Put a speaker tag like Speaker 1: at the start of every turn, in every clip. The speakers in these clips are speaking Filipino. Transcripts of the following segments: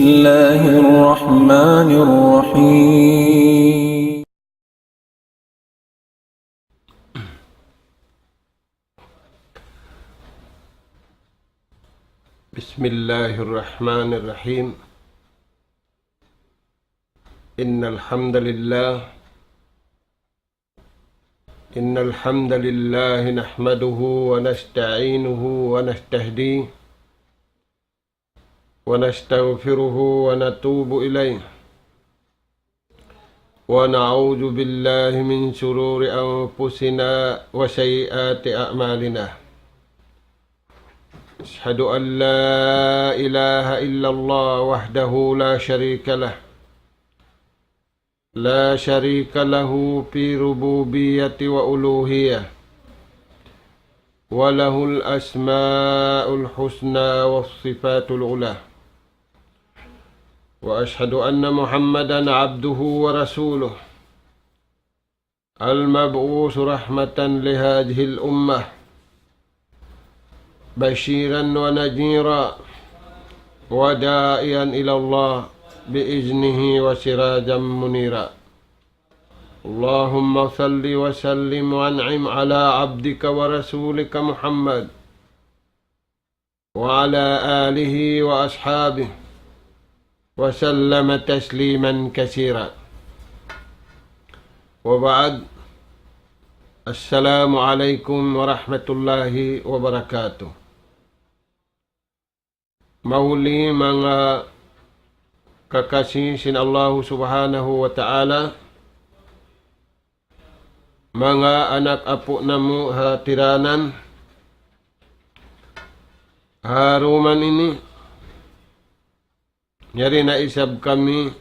Speaker 1: الله الرحمن الرحيم.
Speaker 2: بسم الله الرحمن الرحيم. إن الحمد لله نحمده ونستعينه ونستهديه ونستغفره ونتوب إليه ونعوذ بالله من شرور أنفسنا وسيئات أعمالنا. أشهد أن لا إله إلا الله وحده لا شريك له في ربوبية وألوهية، وله الأسماء الحسنى والصفات العلى. وأشهد أن محمدا عبده ورسوله المبعوث رحمة لهذه الأمة، بشيرا ونذيرا وداعيا إلى الله بإذنه وسراجا منيرا. اللهم صل وسلم وانعم على عبدك ورسولك محمد وعلى آله وأصحابه وسلم تسليما كثيرا. وبعد، السلام عليكم ورحمة الله وبركاته. Mauli mga kakasih sin Allah subhanahu wa ta'ala, mga anak apo namu hatiranan, haruman ini, nyari na isab kami,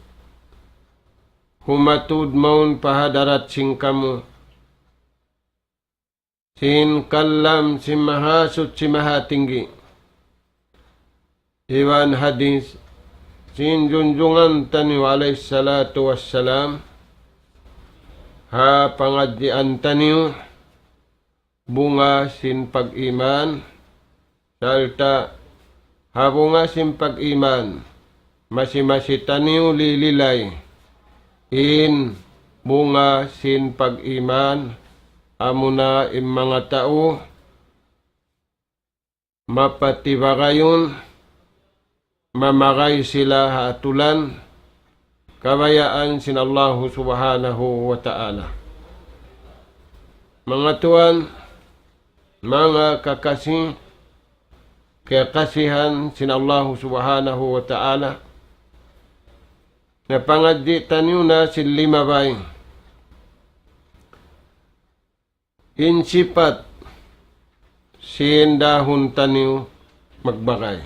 Speaker 2: humatud maun pahadarat sing kamu, sin kalam si mahasut si mahatinggi, Iwan hadis, sin junjungan taniw alaih salatu wassalam, ha pangadjian taniw, bunga sin pag-iman, salta ha bunga sin pag-iman, masi-masi taniw lililay, in bunga sin pag-iman, amuna in mga tao, mapatibagayon, mamagay sila hatulan, kabayaan sin Allah subhanahu wa ta'ala. Mga tuan, mga kakasih, kasihan sin Allah subhanahu wa ta'ala, na pangadji tanyo na sin limabay, insipat sin dahon tanyo magbagay.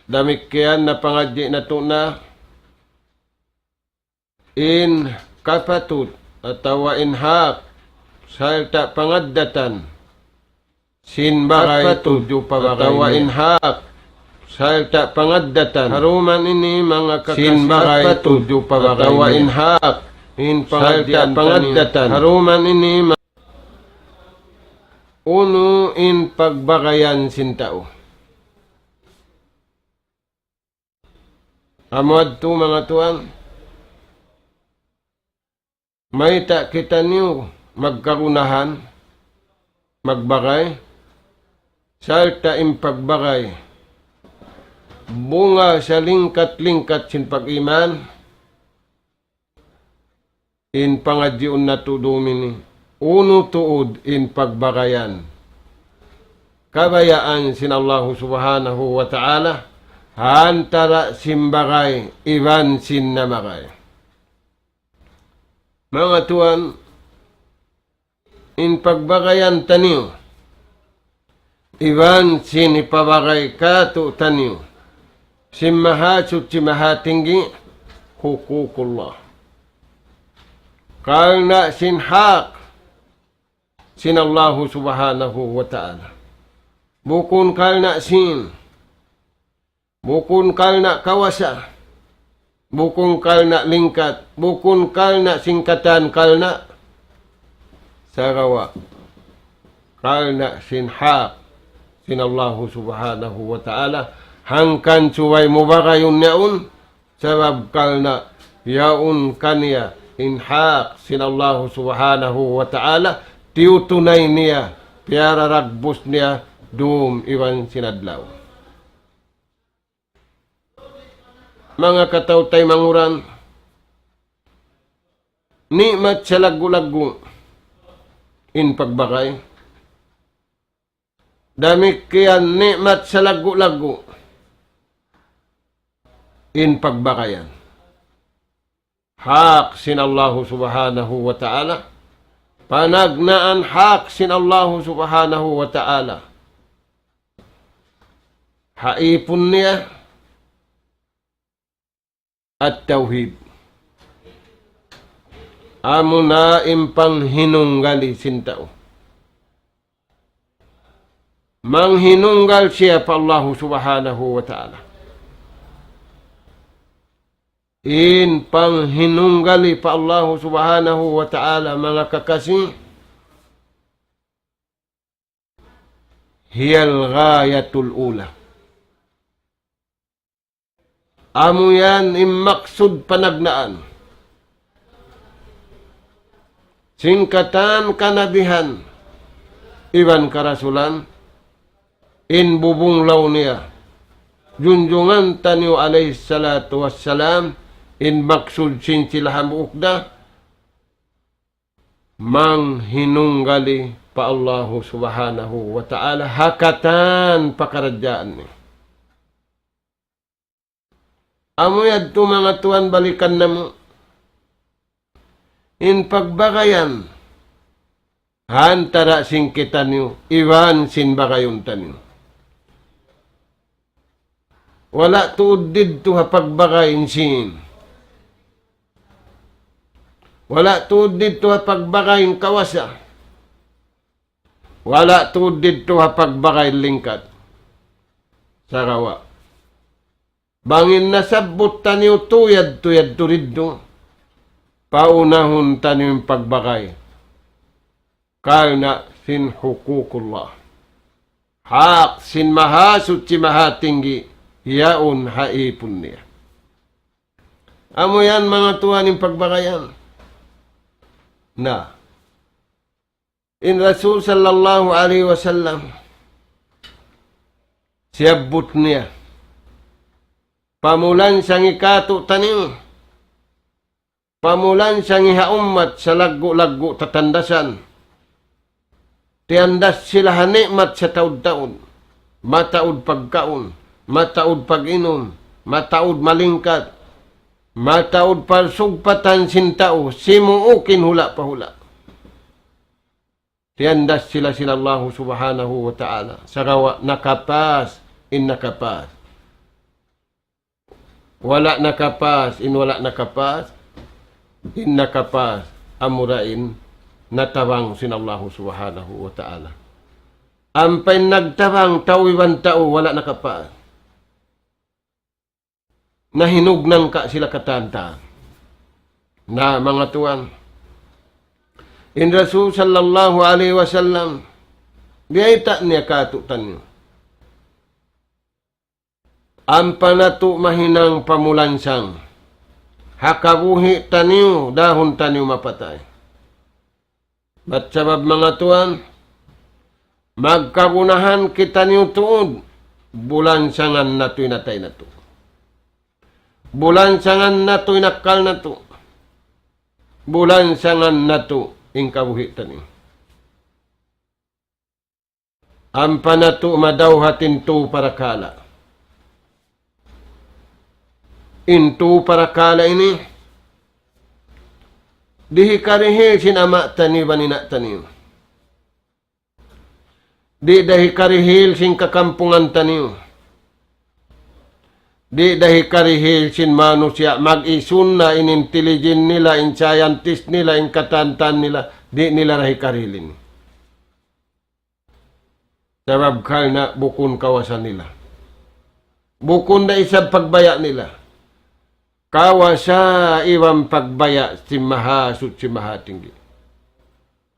Speaker 2: Damikian na pangadji na to na in kapatut atau in hak salta pangaddatan sin bagay tuju pabagay atau in hak salta pangaddatan haruman ini mga kakasih sin bagay tuju pabagay atau in hak in pangaddatan haruman ini uno in pagbagayan sin tao. Amad tu mga tuan, may ta kita niyo magkarunahan, magbagay, salta impagbagay, bunga sa lingkat-lingkat sin pag-iman, in pangadjiun na tudumini, uno tuod in pagbagayan, kabayaan sin Allah subhanahu wa ta'ala, antara simbagay, iban sin namagay. Mga tuan, in pagbagayan taniyo, iban sin ipabagay kato taniyo, sin mahasut si mahatinggi, hukukullah. Kalna sin hak, sin Allah subhanahu wa ta'ala. Bukun kalna sin, bukun kalna kawasa, bukun kalna lingkat, bukun kalna singkatan kalna, sarawa, kalna sin hak, sin Allah subhanahu wa ta'ala, hangkan suway mo ba kayong yaun? Sabab kalna yaun kaniya inhaq sinallahu subhanahu wa ta'ala tiutunay niya piara ragbus niya dum iwan sinadlaw. Mga katawtay manguran, nikmat sa lagu-lagu in pagbakay. Dami kiyan nikmat sa lagu-lagu in pagbakayan. Hak sin Allahu subhanahu wa ta'ala. Panagnaan hak sin Allahu subhanahu wa ta'ala. Haipun niya at tauhid. Amo na impang hinunggali sintao. Manghinunggal siya pa Allah subhanahu wa ta'ala. In panghinunggali pa Allah subhanahu wa ta'ala mga kakasi. Hiyal ghayatul ula. Amo yan imaksud panagnaan. Singkatan kanabihan. Iban karasulan. In bubunglaw niya. Junjungan tanyo alayhi salatu wassalam. In maksud sinsilahan buukda. Manghinunggali pa Allah subhanahu wa ta'ala. Hakatan pakaradyaan niya. Amo yadto mga tuan balikan na mo. In pagbakayan. Hantara singkitan niyo. Iwan sin bakayon tanyo. Wala tuod dito ha pagbakayin sin. Wala tuod dito ha pagbakayin kawasa. Wala tuod dito ha pagbakayin lingkat. Sarawa. Bangin nasabot taniyo tuyad turiddo. Paunahon taniyo yung pagbakay. Karna sin hukukullah. Hak sin mahasut si mahatinggi. Yaun haipun niya. Amo yan mga tuhan yung pagbakayan. Na. In Rasul sallallahu alaihi wasallam. Siyabot niya. Pamulan siyang ikato tanim. Pamulan siyang ihaumat sa lagu-lagu tatandasan. Tiandas sila hanikmat sa taud-taud. Mataud pagkaon. Mataud pag-inom. Mataud malingkat. Mataud parsugpatan sintao. Simuukin hula pa hula. Tiandas sila Allah subhanahu wa ta'ala. Sarawa nakapas in nakapas. Wala nakapas, in wala nakapas, in nakapas, amurain, natawang sinallahu subhanahu wa ta'ala. Ampay nagtawang tawiwan tao, wala nakapas. Nahinugnan ka sila katanta. Na mga tuwan. In Rasul sallallahu alaihi wasallam, biyayta niya katutan niyo. Ang panato mahinang pamulansang. Hakabuhi taniyo, dahon taniyo mapatay. Ba't sabab mga tuwan, magkagunahan kita niyo tuod, bulansangan nato'y natay na to. Bulansangan nato'y nakal na to. Bulansangan nato, ingkabuhi taniyo. Ang panato madawhatin to para kala. Into para kala ini dihikarihil sinama tani banina taniyo. Di dahikarihil sin kakampungan taniyo. Di dahikarihil sin manusia mag-isun na in intelligent nila, in scientist nila, in katantan nila, di nila rahikarilin. Sabab na bukun kawasan nila. Bukun na isang pagbaya nila. Kawasa iwang pagbaya si mahasut si mahatinggi.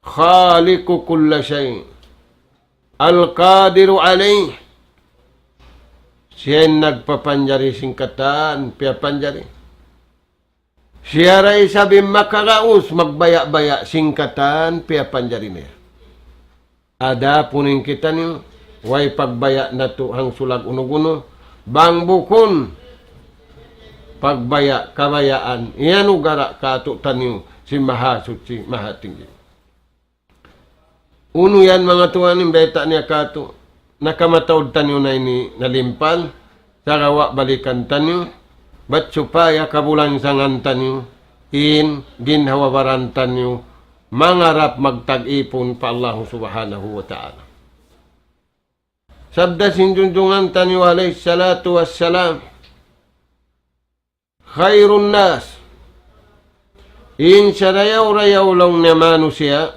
Speaker 2: Khaliqu kulla shay. Al-qadiru alayh. Siya nagpapanjari singkatan, piyapanjari. Siya ray sabi makaraus, magbaya-baya singkatan, piyapanjari niya. Ada puning kita niyo, way pagbaya na to hang sulag uno-uno, bang bukon, pagbaya, kabayaan, iyan ugara kato tanyo, si Mahasuci, Mahatinggi. Uno yan mga tuwan, yung beta niya kato, nakamatawad tanyo na ini nalimpal, sarawa balikan tanyo, bat supaya kabulan sangan tanyo, ginhawabaran tanyo, mangarap magtag-ipon pa Allah subhanahu wa ta'ala. Sabda sinjunjungan tanyo alayhi salatu wassalam, khairun nas, in sarayaw-rayaw lang na manusia,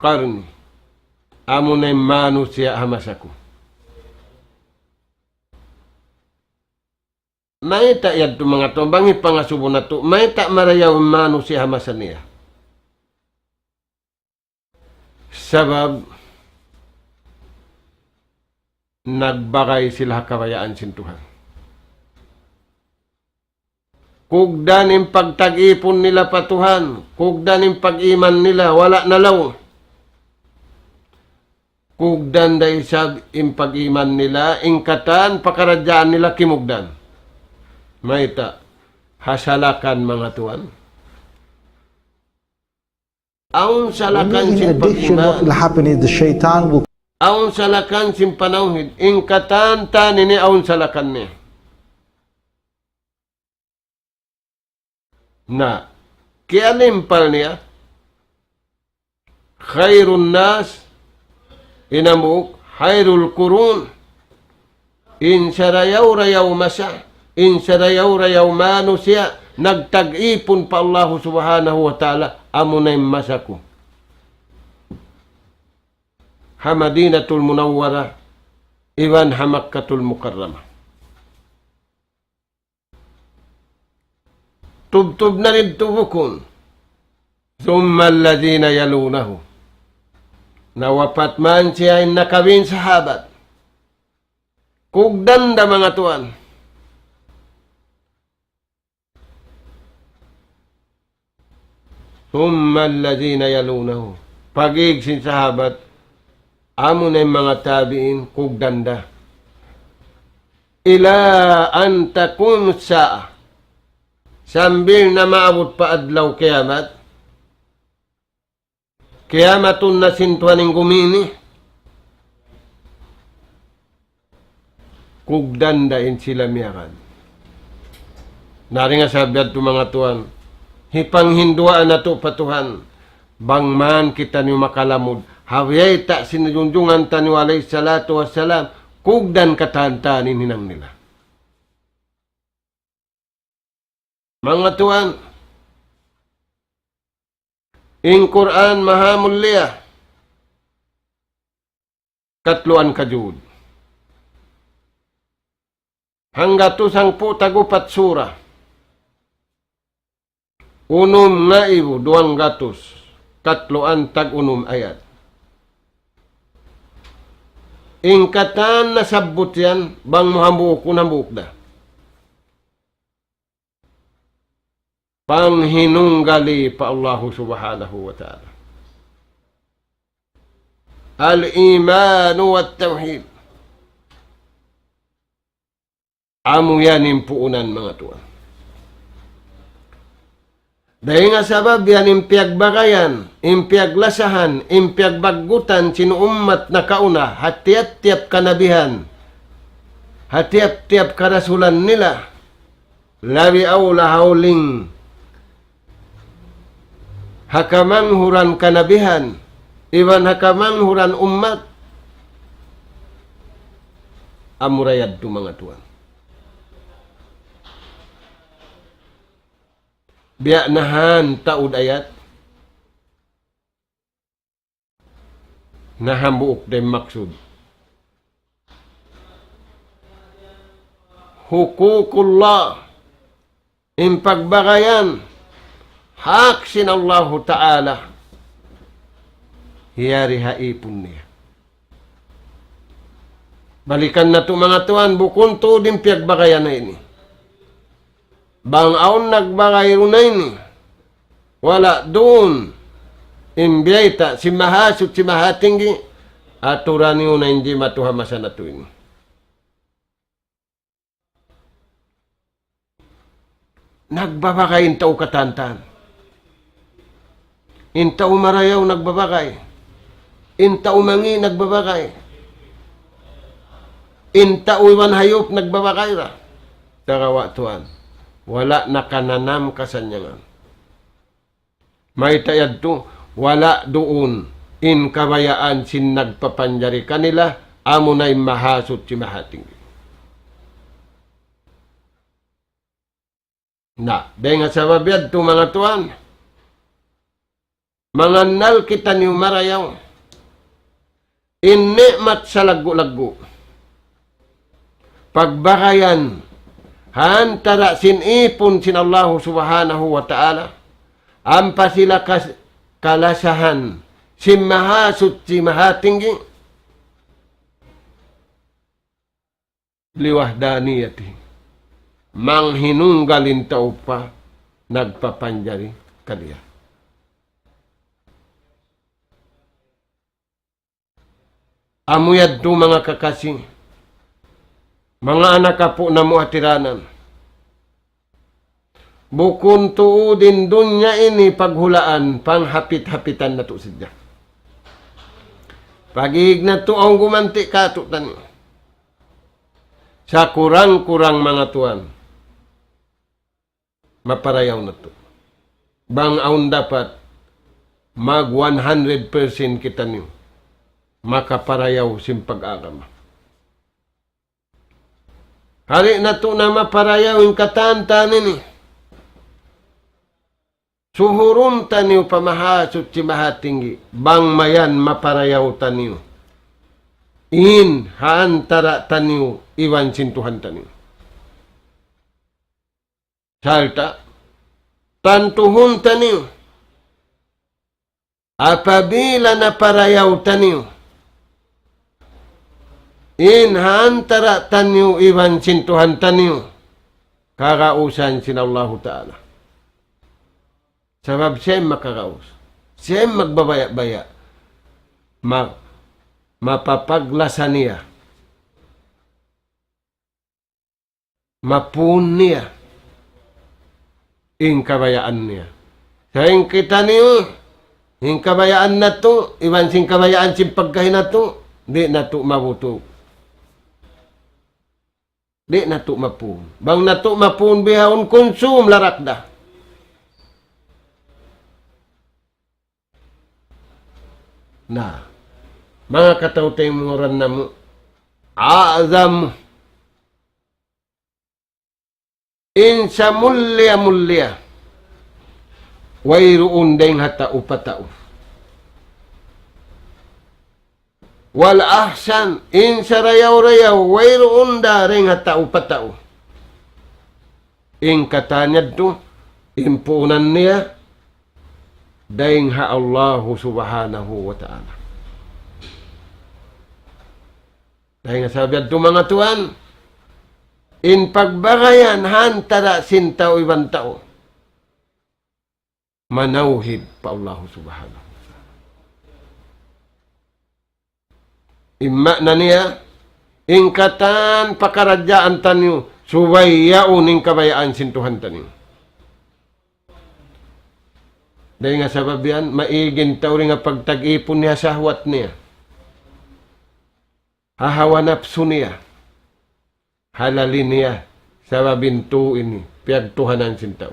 Speaker 2: karni, amo na manusia hamasaku. May tak yad to mga to, bangi pangasubo na to, may tak marayaw manusia hamasan niya. Sabab, nagbagay sila kabayaan sin Tuhan. Kugdan yung pagtag-ipon nila pa Tuhan, kugdan yung pag-iman nila, wala na law. Kugdan da isab yung pag-iman nila, ingkatan, pakaradyaan nila kimugdan. Maita, hasalakan mga Tuhan. Aun salakan sin pag-iman.
Speaker 3: What will happen is the shaitan will
Speaker 2: Aun salakan sin panawhid, ingkatan tani ni aun salakan ni. Na, kialimpal niya, khairun nas, inamuk, khairul kurun, in sarayaw-rayaw masa, in sarayaw-rayaw manusia, nagtag-ipon pa Allah subhanahu wa ta'ala, amunay masaku. Hamadinatul Munawwara, iwan Hamakkatul Mukarramah. Tubtub na rin tubukon. Thumma alladhina yalunahu. Nawapat man siya ay nakawin sahabat. Kugdan da mga tuan. Thumma alladhina yalunahu. Pagig sin sahabat, amo na yung mga tabiin, kugdanda. Ila an takun sa'a. Sambil na maabot pa adlaw kiamat. Kiamatun na sintuan ng gumini. Kugdandain sila miyakan. Nari nga sabihan to mga tuan, hipanghinduan na to patuhan, bangman kita niyo makalamod, hawiyay ta sinujunjungan tanyo alayhi salatu wassalam, kugdan katantanin hinang nila. Mga tuan, in Quran mahamulliya, katluan kajud. Hangga to sangpu tagupat sura. Unum na ibu, 200, katluan tag-unum ayat. Ingkatan na sabot yan, bang mahambuok unambuok da. Panghinunggali pa Allah subhanahu wa ta'ala. Al-imanu at tawhid. Amo yan impuunan mga tuwan. Dahil nga sabab yan impiagbagayan, impiaglasahan, impiagbaggutan, sinuummat na kauna, hatiat-tiap kanabihan, hatiat-tiap karasulan nila, labi awla hauling, hakamanghuran kanabihan, iwan hakamanghuran ummat, amurayad to mga tuwan. Biya nahan taud ayat, nahambuok dem maksud. Hukukullah, impagbagayan, hak sin Allah Ta'ala, hiyari haipun niya. Balikan na to mga tuan, bukun to din piagbakayan na ini. Bang aon nagbakay na ini. Wala doon. Imbiyayta, si mahasut, si mahatinggi, aturan niyo na hindi matuhamasa na to ini. Nagbabakay intaw katantan. Intaw marayaw nagbabakay. Intaw mangi nagbabakay. Intaw iwan hayop nagbabakay ra. Tarawa tuan. Wala nakananam kasanyangan. May tayad to, wala doon in kabayaan sin nagpapanjari kanila, amo na'y mahasot si mahating. Na, dahil nga sa mabiyad to mga tuan, mga nal kita niyo marayaw, innimat sa lagu-lagu, pagbakayan, hantara sinipon sin Allah subhanahu wa ta'ala, ampa sila kalasahan, simahasot si mahatinggi, liwahdaniyati, manghinunggalin tao pa, nagpapanjari kaniya. Amuyad to mga kakasing, mga anak po na mo atiranan. Bukun tuudin dunya ini paghulaan, panghapit-hapitan na to sidya. Pagig na to ang gumanti ka to tani. Sa kurang-kurang mga tuan, maparayaw na to. Bang aun dapat mag 100% kita niyo. Makaparayaw simpag-agama. Hari na to na maparayaw yung katantan ini. Suhurun taniyo pamahasot si mahatinggi. Bang mayan maparayaw taniyo. In haantara taniyo iwan sintuhan taniyo. Salta. Tantuhun taniyo. Apabila na parayaw taniyo. In haantara taniyo iwan sintuhan taniyo. Kakausan sin Allah Ta'ala. Sabab siya'y makakaus. Siya'y magbabaya-baya. Mapapaglasan niya. Mapun niya. In kabayaan niya. Sa in kita niyo, in kabayaan na to, iwan sin kabayaan sin pagkahin na to, di na to mabuto. Di na to mapun. Bang na to mapun bihawon konsum larakda. Na, mga katawtay mo ran na mo, azam, insa mulya, wayroon dayng hatao patao. Wal ahsan, insa rayaw, wayroon da ring hatao patao. In katanyad to, impunan niya, dayng ha Allah subhanahu wa ta'ala. Dahil nga sabi at mga tuan, in pagbakayan hantara sintaw ibang tao, manawhid pa Allah subhanahu wa ta'ala. Imma na niya, ingkatan pakaradyaan tanyo, suwayaon ing kabayaan sintuhan tanyo. Dahil nga sabab yan, maigin tao rin nga pagtag-ipon niya sa hawat niya. Hahawanapso niya. Halalin niya sa babintuin ni piyagtuhanan sin tao.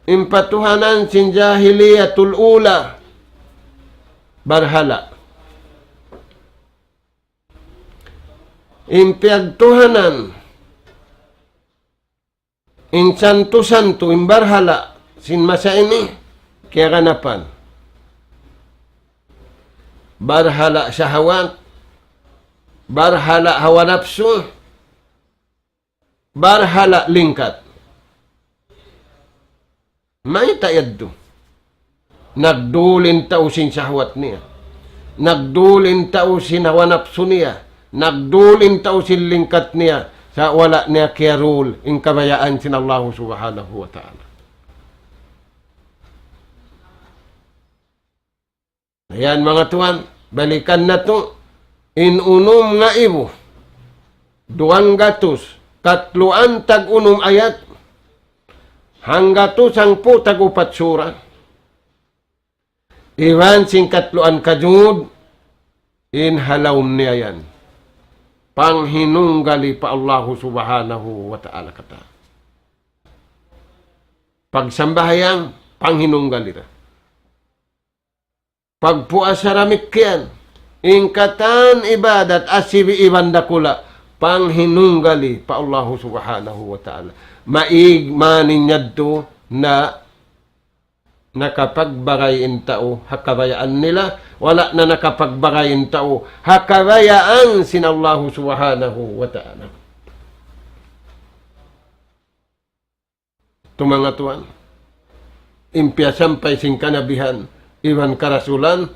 Speaker 2: Impatuhanan sin jahiliyatul ula. Barhala. Impiyagtuhanan in santo-santo, in barhala, sin masa ini, kaya kanapan. Barhala syahawat, barhala hawa nafsu, barhala lingkat. May tayad to. Nagdulin tao sin syahwat niya. nagdulin tao sinawanapso niya, nagdulin tao silingkat niya, sa wala niya kiyarul, in kabayaan sin Allah subhanahu wa ta'ala. Ayan mga tuan, balikan na to, inunom nga ibo, 200, katluan tag-unom ayat, hangga to 10 tag-upat sura, iwan sing katluan kajud, inhalawm niya yan. Panghinunggali pa Allah subhanahu wa ta'ala kata. Pagsambahayang, panghinunggali na. Pagpuasaramik yan, ingkatan ibadat asibi ibandakula, panghinunggali pa Allah subhanahu wa ta'ala. Maig maninyad to na nakapagbagayin tao, hakabayaan nila, wala na nakapagbagayin tao, hakabayaan sin Allah subhanahu wa ta'ala. Ito mga tuwan, impiyasampay sing kanabihan, iwan karasulan,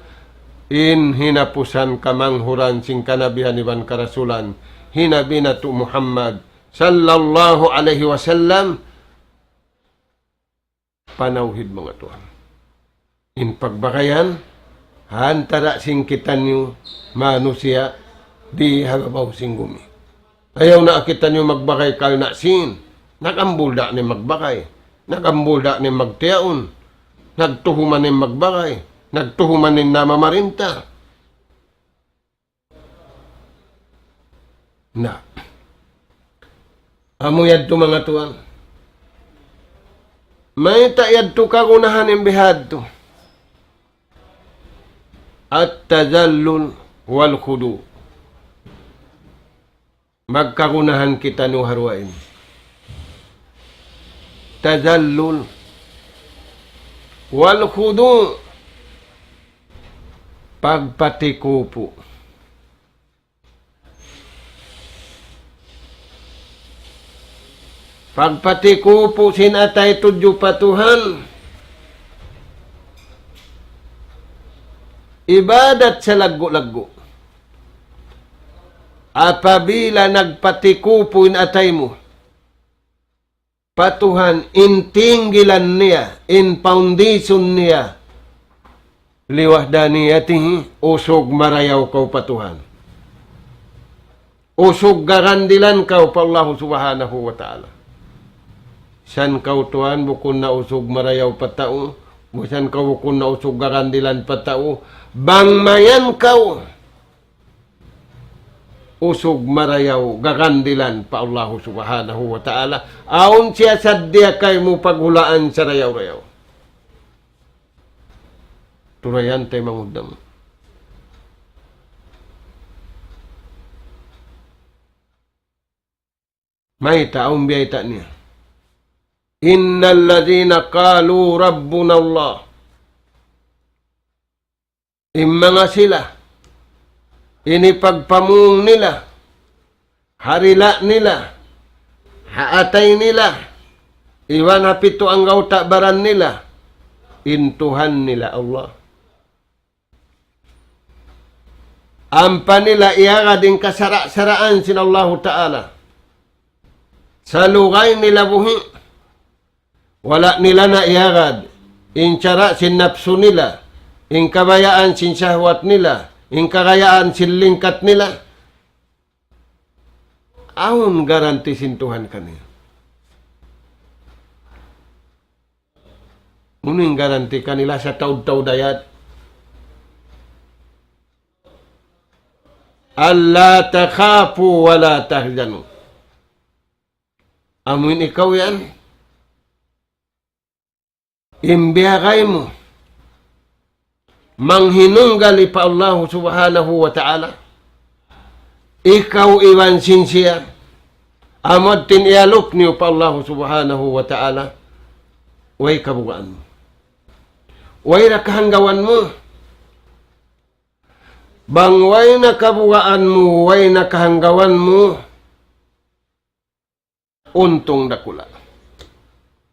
Speaker 2: in hinapusan kamanghuran sing kanabihan iwan karasulan, hinabi na to Muhammad sallallahu alaihi wasallam, panauhid mga tuwan. In pagbakayan, hantara sing kita nyo manusia, di hababaw sing gumi. Ayaw na kita nyo magbakay kal na sin, nagambulda ni magbakay, nagambulda ni magtiyaon, nagtuhuman ni magbakay, nagtuhuman ni namamarinta. Na, amuyad to mga tuwan, may tayad to kagunahan ng bihad to. At tazallul wal khudu. Magkagunahan kita no harwain. Tazallul wal khudu. Pagpatikupo. Pagpatikupo sinatay tudyo patuhan. Ibadat sa lago-lago. Apabila nagpatikupo inatay mo, patuhan, intinggilan niya, in foundation niya, liwahdaniyatihi, usog marayaw kau patuhan. Usog garandilan kau pa Allah subhanahu wa ta'ala. San kau tuhan, bukun na usog marayaw patao, busan kau bukun na usog garandilan patao, bangmayan kau, usog marayaw, gagandilan pa Allah subhanahu wa ta'ala, aun siya sadya kay mo paghulaan sa rayaw-rayaw. Turayan tayo mangudam. May taong biyayta niya. Innal ladhina qalu rabbuna Allah. Mga sila, inipagpamung nila, harila nila, haatay nila, iwan hapito ang gautabaran nila, intuhan nila Allah. Ampa nila iagad in kasara-saraan sin Allah Ta'ala. Sa lugay nila buhi, wala nila na iagad, in tsara sin napso nila, in kabayaan sin syahwat nila, in kakayaan sin lingkat nila, aun garanti sin Tuhan kanila. Muning garanti kanila sa taud-taud ayat. Allah takhafu wa la tahzanu. Amun ikaw yan, imbiyagay mo, manghinunggali pa Allah subhanahu wa ta'ala, ikaw iwan siya, amad tiniyalok niyo pa Allah subhanahu wa ta'ala, way kabugaan mo. Way nakahanggawan mo. Bang way nakabugaan mo, way nakahanggawan mo, untong dakula.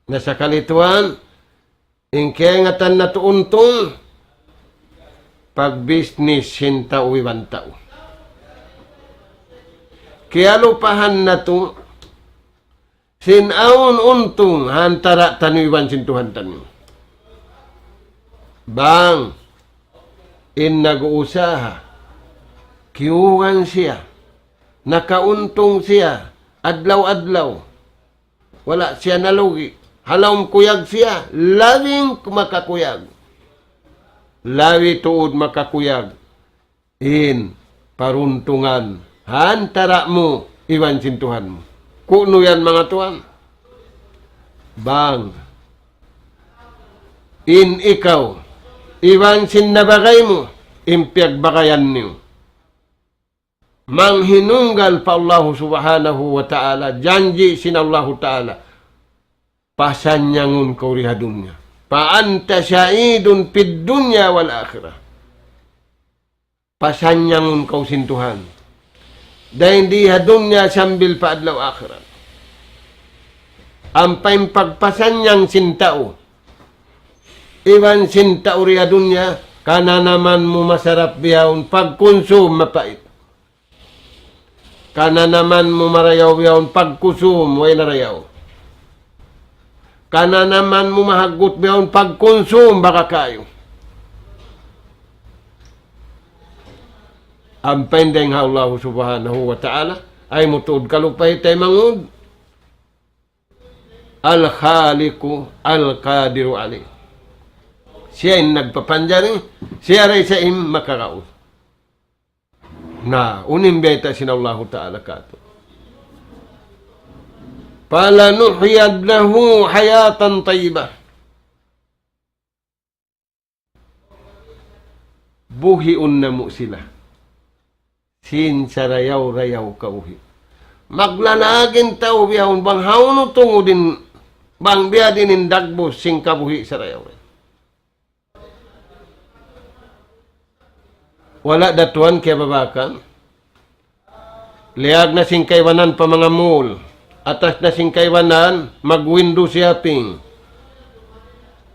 Speaker 2: Nasa kalituan, ingkengatan na to untong, pag business sinta uwiwan tao. Kaya lupahan na to, sinaon untong hantara tanuiwan sintuhan tanyo. Bang, in nag-uusaha, kiyuhan siya, nakauntong siya, adlaw-adlaw, wala siya nalugi. Halawang kuyag siya, labing makakuyag. Lawi tuod makakuyag. In paruntungan, hantara mo, iwan sintuhan mo. Kuno yan mga tuan. Bang, in ikaw, iwan sinnabagay mo, impyag bakayan niyo. Manghinunggal pa Allah subhanahu wa ta'ala, janji sin Allah ta'ala, pasanyangun kau rihadunya. Pa anta syaidun pid dunya wal akhirah. Pasanyangun kau sintuhan. Dahil di hadunya sambil pa adlaw akhirat. Ampay pagpasanyang sintao. Iwan sintao rihadunya, kana naman mo masarap biyahon, pagkonsum mapait. Kana naman mo marayaw biyahon, pagkusum, way narayaw. Kana naman mo mahagot biyahon, pagkonsum, baka kayo. Ang pendeng ha Allah subhanahu wa ta'ala, ay mutud kalupay tayo mangud. Al-Khaliku, Al-Qadiru Ali. Siya yung nagpapanjari, siya rin sa im makakaus. Na, unimbeta sin Allah ta'ala kato. Palanuhyad lahu hayatan tayyibah. Buhiun na mo sila. Sin sarayaw-rayaw kauhi. Maglalagin tao biyahon bang hauno tungo din bang biya din indagbo sing kabuhi sarayaw. Wala datuan kaya babakan. Liag na sing kaywanan pa mga mall. Atas na sing kaywanan, mag-window shopping.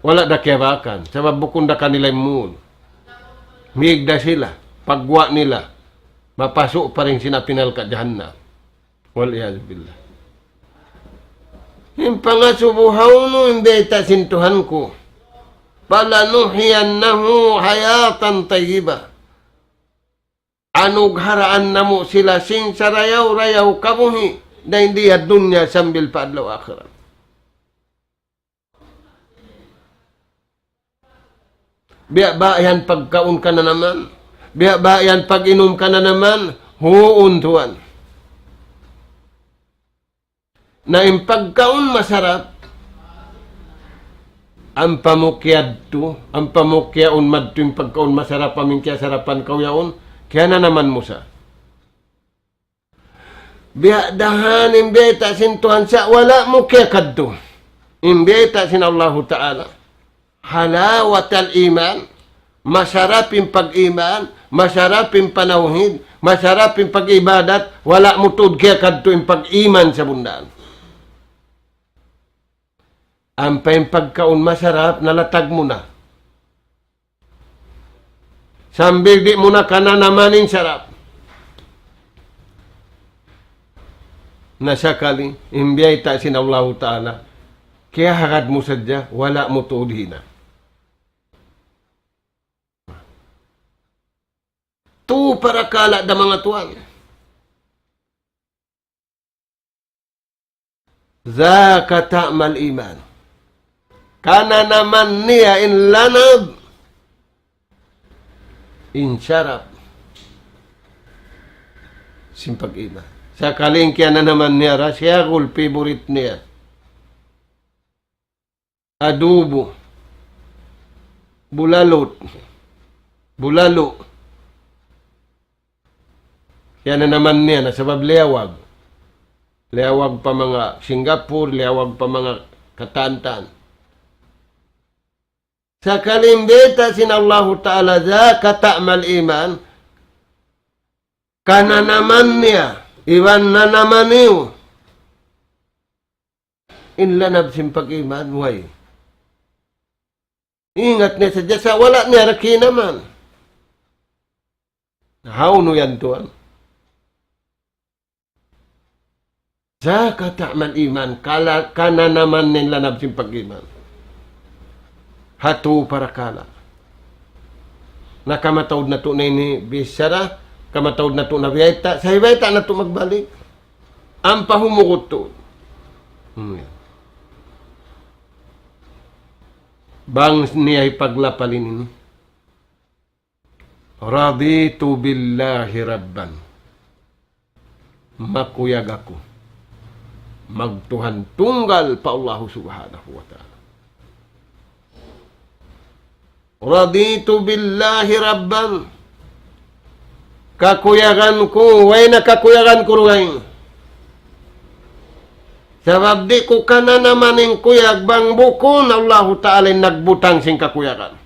Speaker 2: Wala da kaya bakan. Sabab bukun da kanila yung mall. Migda sila. Pagwa nila. Mapasok pa rin sinapinal ka jahanna. Waliyaz billah. Yung pangasubuhaw no, imbeta sintuhan ko. Palanuhiyannahu hayatan tayyibah. Anugharaan na mo sila sing sarayaw-rayaw kamuhi na hindi at dunya sambil paadlaw akhirat. Biya ba yan pagkaon ka na naman? Biya ba yan pag-inom ka na naman? Huun tuwan. Na yung pagkaon masarap, ang pamukyad to, ang pamukyaon madto yung pagkaon masarap, pamingkya sarapan kauyaon, kaya na naman mo sa. Biya dahan imbeta sintuhan sa wala mo kaya kadto. Imbeta sin Allah Ta'ala. Halawat al-iman. Masarap yung pag-iman. Masarap yung panawhid. Masarap yung pag-ibadat. Wala mo tud kaya kadto yung pag-iman sa bundaan. Ang yung pagkaon masarap, nalatag mo na. Sambil di mo na kana namaning sarap. Nasakali, imbiyay ta sin Allah Ta'ala. Kaya hakad mo sadya, wala mo tuudhin na. Tu para kala da mga tuwan. Zaka ta'mal iman. Kana naman niya in lanab. Insarap. Simpag-ina. Sa kalingkya na naman niya, siya kul favorite niya. Adobo. Bulalot. Bulalo. Kaya na naman niya, nasabab liyawag. Liyawag pa mga Singapore, liyawag pa mga Katantan. Sa kalimbeta sin Allah Ta'ala zaka ta'mal iman, kana naman niya, iwan na naman niyo. Inlanab simpag iman, way. Ingat niya sa jasa, wala niya raki naman. How no yan tuan? Zaka ta'mal iman, kana naman nin lanab sin pag-iman. Hatu para kala. Nakamatawd na to na ini bisara, kamatawd na to na biyayta, sa biyayta na to magbalik. Ang pahumukot to. Bang niya ipaglapalin ini. Raditu billahi rabban. Makuyag ako. Magtuhan tunggal pa Allah subhanahu wa ta'ala. Raditu billahi rabban. Kakuyagan ko, way na kakuyagan ko ruway. Sabab di ko ka na naman yung kuyag bang bukon Allah ta'ala nagbutang sing kakuyagan.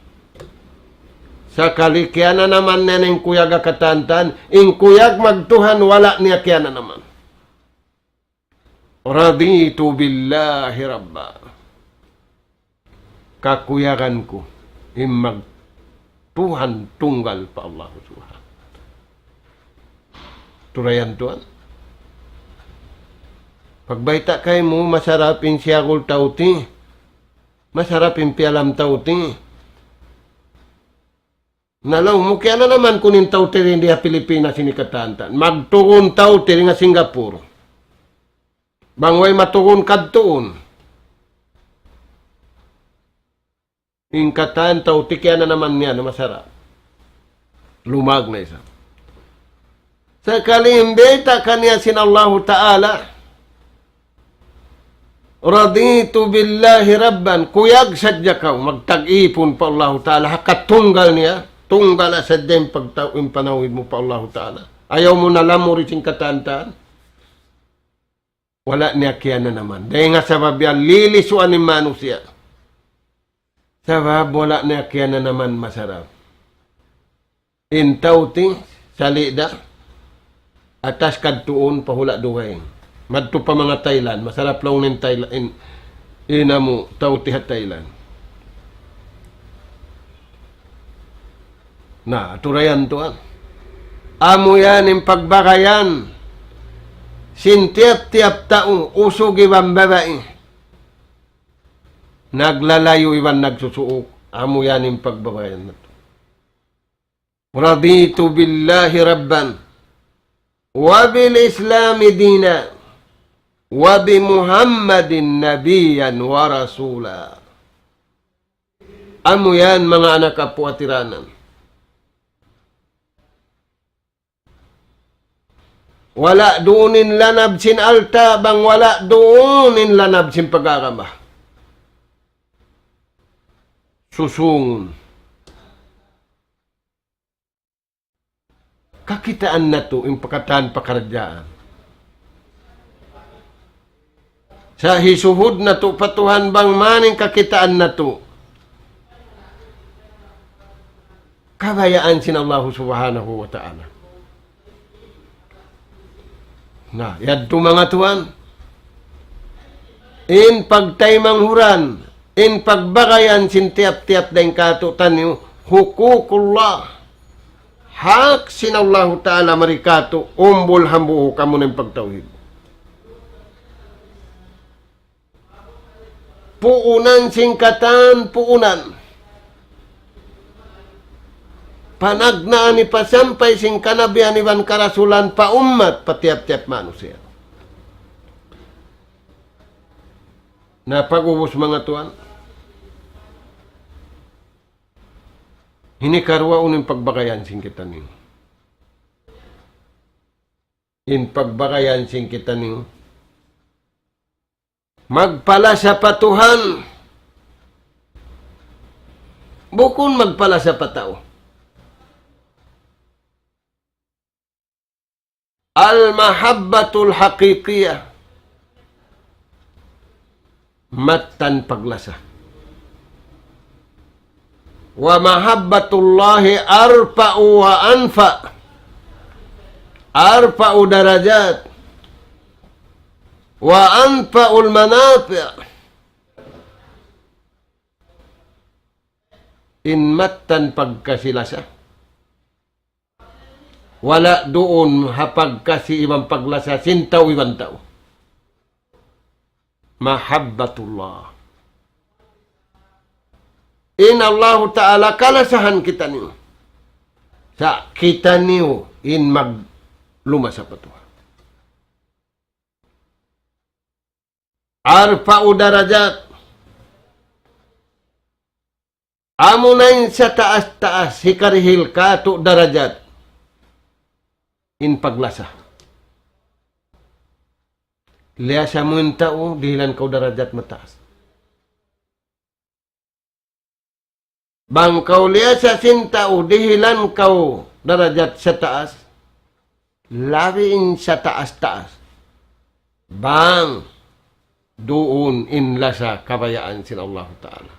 Speaker 2: Sa kalikyan na naman na yung kuyag akatantan, yung kuyag magtuhan wala niya kaya na naman. Raditu billahi rabba. Kakuyagan ko, yung magtuhan tunggal pa Allah subhanahu. Turayan tuan. Pagbaita kay mo, masarapin siyagol tauti. Masarapin pialam tauti. Nalaw mo, kaya na naman kunin tauti rin diya Pilipinas sinikatantan. Magtugon tauti rin nga Singapore. Bangway matugon kadtuon. Ingkatan tauti kaya na naman niya na masarap. Lumag na isa. Sa kalimbeta kanya sin Allah Ta'ala. Raditu billahi rabban. Kuyag sadya ka. Magtag-ipon pa Allah Ta'ala. Hakatunggal niya. Tunggal na sadya yung panawid mo pa Allah Ta'ala. Ayaw mo na lamuri sing katantaan. Wala niya kaya na naman. Dahil nga sabab yan, lilisuan ni manusia. Sabab wala niya kaya na naman masarap. Intauti, salida, atas kadtuon, pahula duhay. Madto pa mga Thailand, masarap lang ng Thailand. Inamu, tauti ha Thailand. Na, turayan to. Amo yan yung pagbakayan. Sintiap-tiap taong usog ibang babae. Naglalayo ibang nagsusuok. Amo yan yung pagbabayan na to. Raditu billahi rabban. Wa bil islami dina. Wa bi Muhammadin nabiyan wa rasula. Amo yan mga anak kapuatiranan. Wala doonin lanab sin alta, bang wala doonin lanab sin pagkakama. Susungon. Kakitaan na to, yung pakataan pakaradyaan. Sa hisuhod na to, patuhan bang maning kakitaan na to. Kabayaan sin Allah subhanahu wa ta'ala. Na, yadto mga tuwan. In pagtaymang huran, in pagbakayan sintiap-tiap daing katutan niyo, hukukullah. Hak sinallahu ta'ala marikato, umbol hambuho kamo ng pagtawid. Puunan singkatan, puunan. Panagnaan ni pasampay sing kanabihan ni Van Karasulan pa umat patiap-tiap manusia. Na pag-ubos mga tuan. Hinikarwa uning pagbakayan sing kita niyo. In pagbakayan sing kita niyo. Magpala sa patuhan. Bukon magpala sa patao. Al-mahabbatul haqiqiyah. Matan paglasa. Wa mahabbatullahi arfa'u wa anfa. Arfa'u darajat. Wa anfa'ul manafi'. In matan pagkasilasa. wala doon hapag kasi ibang paglasa sintaw ibang tao. Mahabbatullah. In Allah Ta'ala kalasahan kita niyo. Sa kita niyo in magluma sa patuha. Arfa'u darajat. Amo na yun sa taas-taas, hikarihil ka to darajat. In paglasa. Liasa mo yung tao, dihilan kau darajat mataas. Bang kau liasa sin tao, dihilan kau darajat sa taas. Lawiin sa taas-taas. Bang doon inlasa kabayaan sin Allah Ta'ala.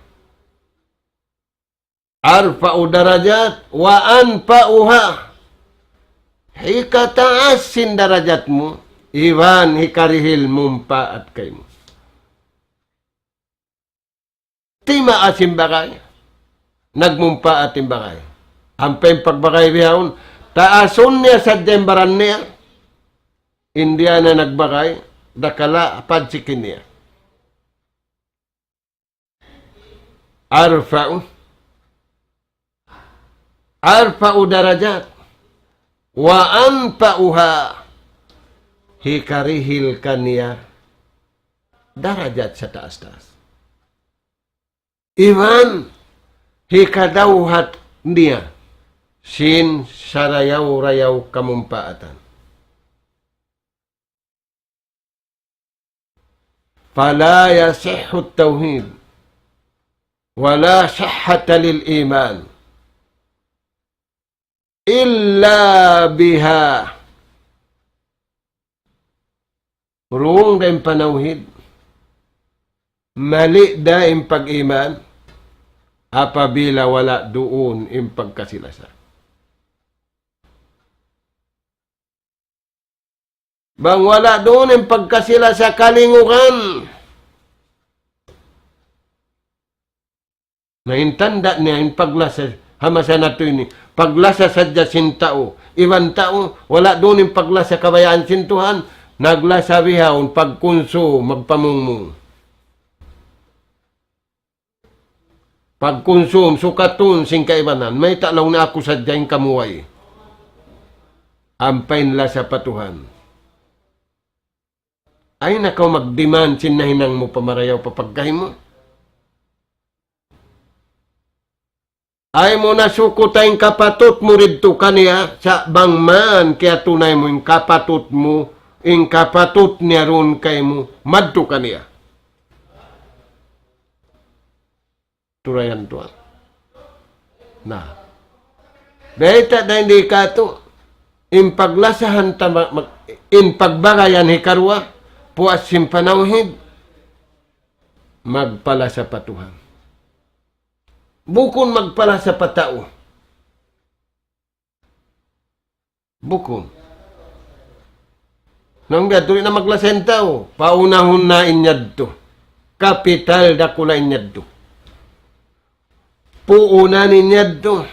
Speaker 2: Arfa'u darajat wa anfa'uha. Hikataas sin darajat mo, iwan hikarihil mumpa at kayo mo. Tima asim bagay, nagmumpa at timbagay. Ampay pagbagay bihawon, taason niya sa dembaran niya, India na nagbagay, dakala padsikin niya. Arfa'u darajat wa anfa'uha hikarihil kaniya darajat sa taas-taas. Iman hikadawhat niya sin sarayaw-rayaw kamumpaatan. Fala yasihhu at-tauhid wala sihhata lil iman illa biha. Ruong da yung panawhid. Mali da yung pag-iman. Apabila wala doon yung pagkasilasa. Bang wala doon yung pagkasilasa kalingukan. Naintanda niya yung paglasa. Hamasa na ito yun. Paglasa sadya sintao. Iwan tao, wala doon yung paglasa kabayaan sintuhan. Naglasa bihawon, pagkunso, magpamungmung. Pagkonsum, sukatun, sing kaibanan. May talaw na ako sadya yung kamuway. Ampay nila sa patuhan. Ay nakaw magdemand, sinahinang mo pamarayaw papagkahin mo. Ay mo na suko tayong kapatot mo rito kaniya sa bangman kaya tunay mo yung kapatot mo, yung kapatot niya ron kay mo, madto kaniya. Turayan tuwan. Na. Behita na hindi ka to, in paglasahan in pagbagayan hikarwa, puas simpanawhid, magpala sa patuhan. Bukon magpala sa patao. Bukon. Nang gato na maglasen tao, paunahon na inyad to. Kapital da kula inyad to. Puuna ninyad to.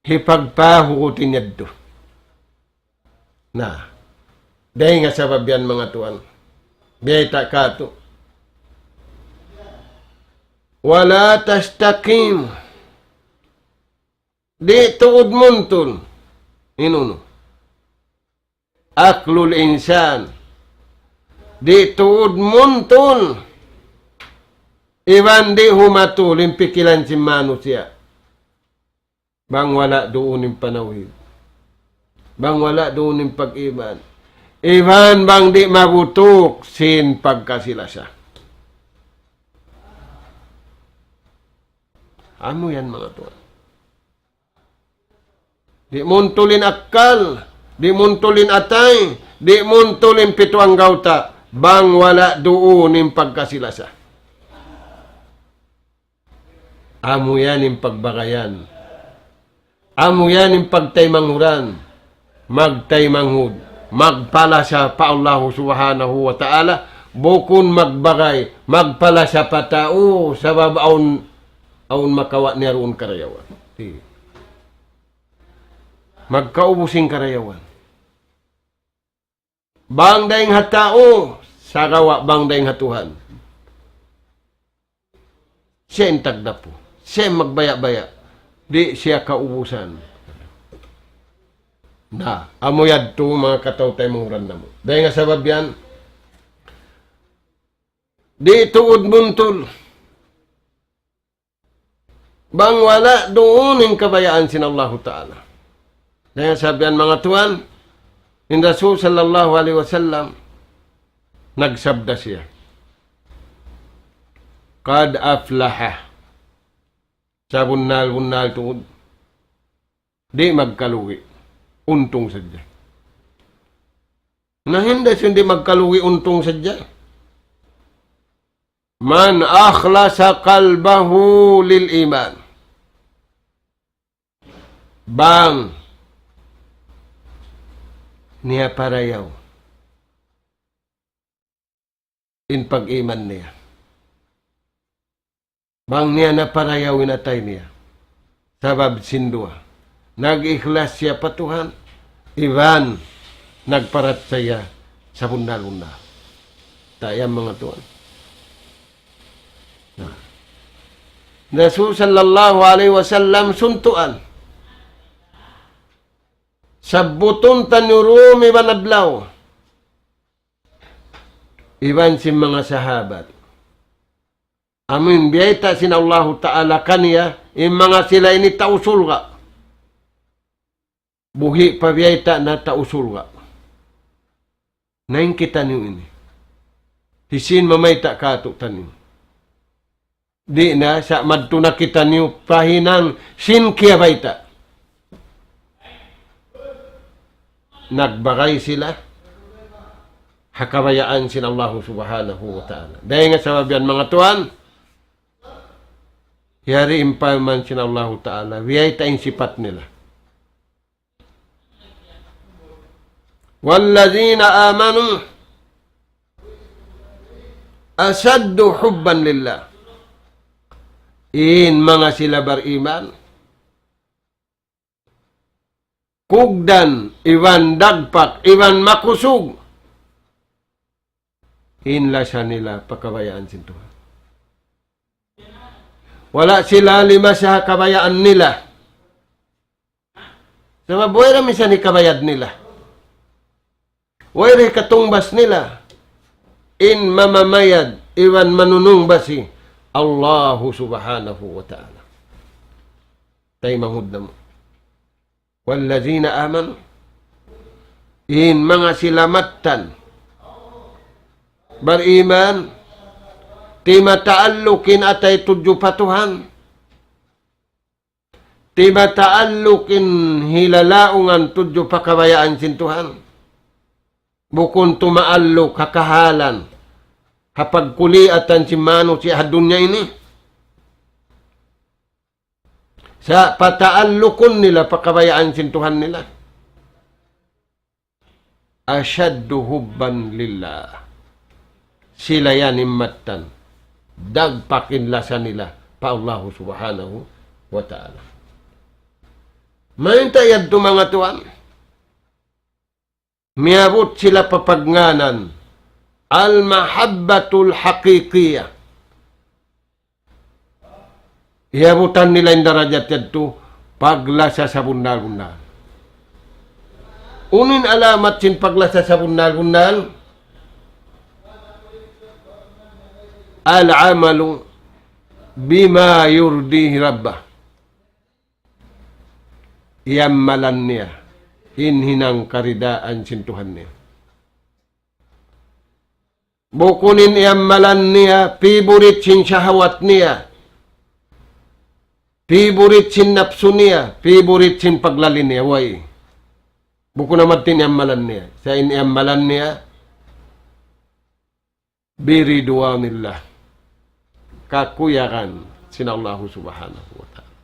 Speaker 2: Hipagpahuot inyad to. Na. Dahil nga sa babyan mga tuwan. Biyata ka to. Wala tastaqim. Di tuod muntun. Inuno. Aklul insan. Di tuod muntun. Iwan di humatul. Impikilan si manusia. Bang wala doon yung panawid. Bang wala doon yung pag-iman. Iwan bang di mabutok sin pagkasilasa. Amo yan mga tuwan. Di muntulin akal, di muntulin atay, di muntulin pituang gauta, bang wala doon yung pagkasilasa. Amo yan yung pagbakayan. Amo yan yung pagtaymanghuran, magtaymanghud, magpala sa pa Allah subhanahu wa ta'ala, bukon magbagay, magpala sa patao, sa babaon, aun makawa niya roon karayawan. magkaubusing karayawan. Bang daing hatao, sagawa bang daing hatuhan. Siya intagda po. Siya magbaya-baya. Di siya kaubusan. Na, amoyad to mga kataw tayo mong randa mo. Dahil nga sabab yan, di tuod buntol. Bang wala doon yung kabayaan sin Allah Ta'ala. Dahil nga sabi yan mga tuwan, in Rasul sallallahu alaihi wasallam, nagsabda siya. Kad aflaha. Sa bunal tuod. Di magkaluwi. Untong sadya. Na hindi hindi magkaluwi untong sadya. Man akhlasa qalbahu lil iman. Bang niya parayaw in pag-iman niya. Bang niya na parayaw inatay niya. Sabab sindua. Nag-ikhlas siya patuhan. Iban nagparat saya sa bunda-bunda. Tayang mga tuwan. Rasul sallallahu alaihi wasallam suntuan. Sabutun tanurum iban adlaw. Iban si mga sahabat. Amin biyayta sin Allah Ta'ala kaniya. Yung mga sila ini tausul ka. Buhi pa biyayta na tausul ka. Nain kita niyo ini. Hisin mamayta ka ito tanin. Di na sa madto na kita niyo pahinang sin kiya bayta. Nagbagay sila. Hakabayaan sin Allah Subhanahu wa Ta'ala. Dahil nga sababian mga tuwan, yari impaman sin Allah Ta'ala. Wiyay tayong sipat nila. Wallazina amanu asaddu hubban lillah. In mga sila beriman. Kugdan, iwan dagpak, iwan makusug. Inlasa nila pakabayaan sin Tuhan. Wala sila lima sa kabayaan nila. Sa mabuhay namin sa ni kabayad nila. Wala katumbas nila. In mamamayad, iwan manunung basi. Allahu subhanahu wa ta'ala. Tayo manghudna mo. Wallazina amanu. In mga silamatan. Beriman. Tima taallukin atay tudyo patuhan. Tima taallukin hilalaungan tudyo pakabayaan sin Tuhan. Bukun tumaalluk kakahalan. Hapagkuliatan si Mano si Hadunya ini. Sa pataallukun nila, pakabayaan sin Tuhan nila. Asyaddu hubban lillah. Sila yan immatan. Dagpakinlasan nila pa Allah subhanahu wa ta'ala. Mayintayad to mga tuwan. Miabot sila papagnganan. Al-mahabbatul haqiqiyah. Iabutan nila yung darajat yadto paglasa sa bundal-bundal. Unin alamat sin paglasa sa bundal-bundal. Al-amalu bima yurdihi rabbah. Iyammalan niya. Hinhinang karidaan sin Tuhan niya. Bukunin iyammalan niya, piburit sin syahawat niya. Piburit sin napsu niya, piburit sin paglalin niya, way. Buko naman tin iyammalan niya. Sa iyammalan niya, biridwanillah. Kakuyakan sin Allah subhanahu wa ta'ala.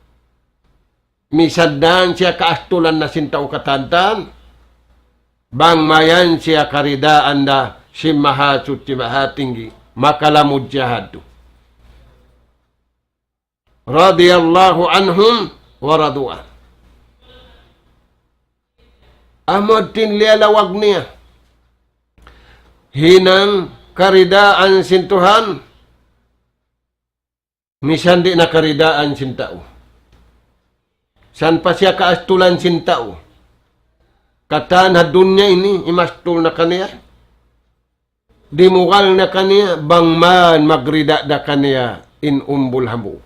Speaker 2: Misadaan siya kaastulan na sin tao katantan, bang mayan siya karidaan na si mahatsut si mahatinggi makalamud jahadu. Radiyallahu anhum wa radu'an. Amod tinlialawag niya. Hinang karidaan sintuhan. Misan di na karidaan sintao. San pa siya kaastulan sintao. Katan ha dunya ini, imastul na kaniya. Dimugal na kaniya, bangman magrida da kaniya in umbul hamu.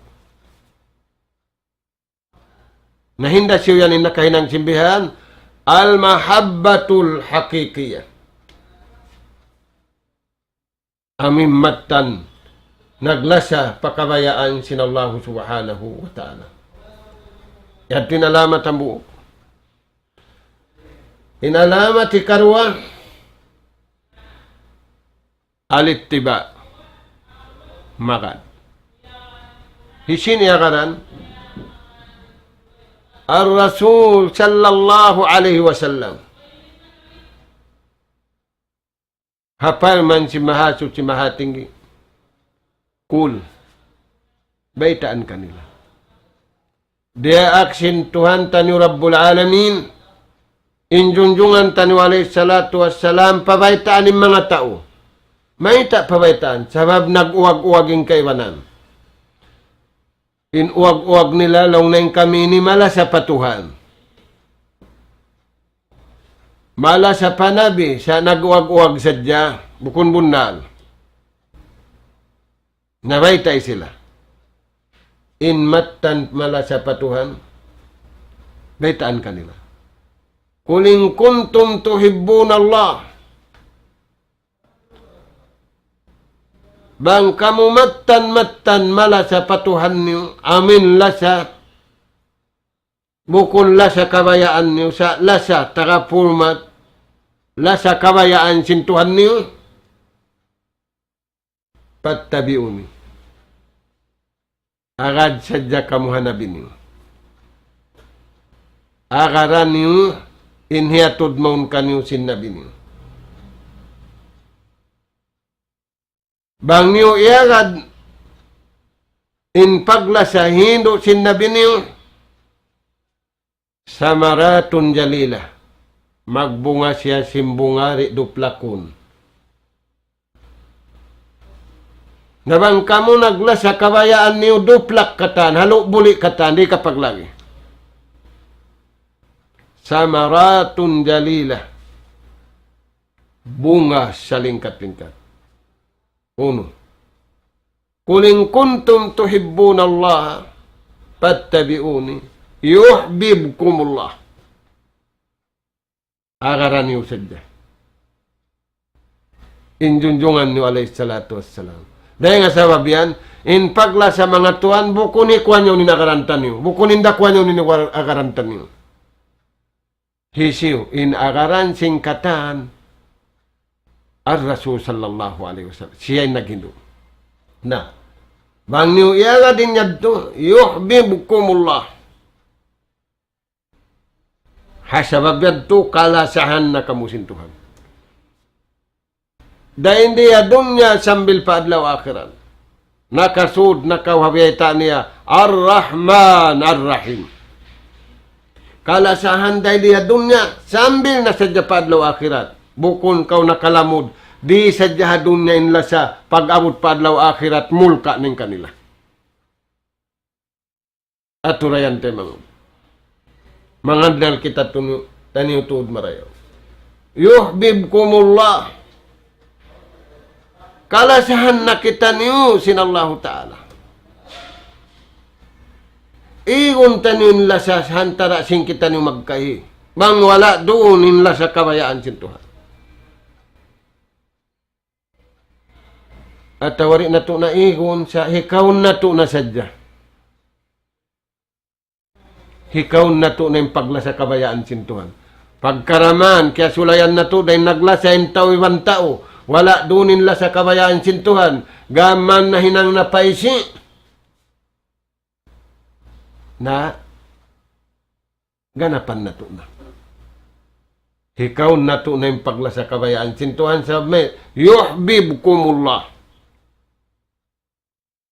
Speaker 2: Nahinda siya yan in nakahinang simbihan, al-mahabbatul hakikiyah. Amim matan, naglasa pakabayaan sinallahu subhanahu wa ta'ala. Yan tinalamat ang buo. Inalamat ikarwa, alittiba, makan. Hisin yakaran, Ar-Rasul sallallahu alaihi wasallam. Hafal man si mahasut si mahatinggi. Kul. Baitaan kanila. Dia aksin Tuhan tani Rabbul Alamin. Injunjungan tani alaihi salatu wassalam. Pabaitaan ng mga tao. May tak pabaitaan. Sabab nag-uwag-uwaging kaiwanan. Inuwag-uwag nila long na kami ni mala sa patuhan. Mala sa panabi, sa nag-uwag-uwag sadya, bukun bunal. Nabaytay sila. In matan mala sa patuhan, baytaan kanila. Kuling kuntum tuhibbun Allah. Bang kamu matan mala sa patuhan niyo, amin lasa, bukun lasa kabayaan niyo, sa lasa takapulmat, lasa kabayaan sintuhan niyo, pattabiuni. Agad sadya kamu hanapin niyo. Agaran niyo, inhiatud maun kaniyo sinabi niyo. Bang niyo iagad in paglasa hindo sinabi niyo samaratun jalila magbunga siya simbungari duplakun. Nabang kamu naglasa kabayaan niyo duplak katan, halo buli katan, di kapag lagi. Samaratun jalila bunga sa lingkat-lingkat. Uno. Kuling kuntum tuhibbun Allah, pattabi'uni, yuhbibkumullah. Agaran niyo sadya. Injunjungan niyo alayhi salatu wassalam. Dahil nga sabab yan, in pagla sa mga tuan, bukuni kuha niyo ninagarantan niyo. Bukunin da kuha niyo ninagarantan niyo. Hisiyo, in agaran singkatan, Ar-Rasul sallallahu alaihi wasallam. Siya ay naghindo. Na, bang niyo iyaga din yadto, yuhbibkumullah. Hasabab yadto, kalasahan na kamusintuhan. Dahil hindi ya dunya sambil paadlaw akhiran. Nakasud, nakawhabiyata niya, Ar-Rahman, Ar-Rahim. Kalasahan dahil ya dunya, sambil na sadya paadlaw akhirat. Bukun kau nakalamod, di sadya dunya inla sa pag-abot paadlaw akhirat, mulka ning kanila. Aturayan te mga dal kita taniw tuod marayo. Yuhbibkumullah. Kalasahan na kita niyo sinallahu ta'ala. Iyon taniw nila sa hantara sing kita niyo magkahi. Bang wala doon nila sa kabayaan sintuhan. At tawari na to na igon sa hikaw na to na sadya. Hikaw na to na yung pagla sa kabayaan sintuhan. Pagkaraman, kaya sulayan na to dahil naglasa yung tao ibang tao. Wala dunin la sa kabayaan sintuhan. Gaman na hinang napaisi. Na ganapan na to na. Hikaw na to na yung pagla sa kabayaan sintuhan. Sabi, yuhbibkumullah.